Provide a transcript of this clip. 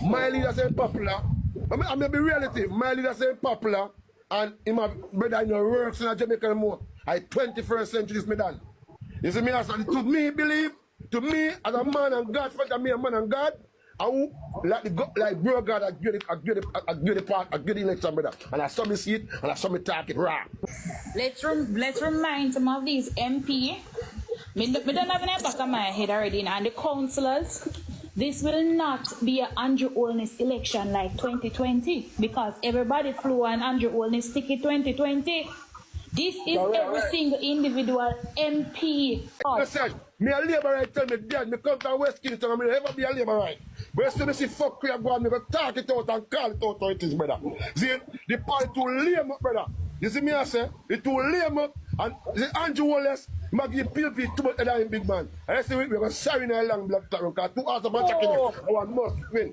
My leader say popular. I may be reality. My leader say popular, and him have brother in the works in Jamaica anymore. I 21st century is me done. You see me as to me believe, to me as a man and God, for me a man and God, I will like bro God, I give the part, I give the election, brother. And I saw me see it, and I saw me talk it raw. Let's remind some of these MP. Me don't have an back of my head already now. And the councillors, this will not be an Andrew Holness election like 2020 because everybody flew on Andrew Holness ticket 2020. This is every single individual MP. Listen, me a labor right tell me dead, me come to West Kingston and me never be a labor right. But as soon as you fuck we are going, me go talk it out and call it out how it is, brother. See, the party too lame up, brother. You see me I say, it too lame up, and the Andrew Wallace, might give PLP too much head big man. And I say we go sorry in a long black clock, because 2 hours of checking it, I want must win.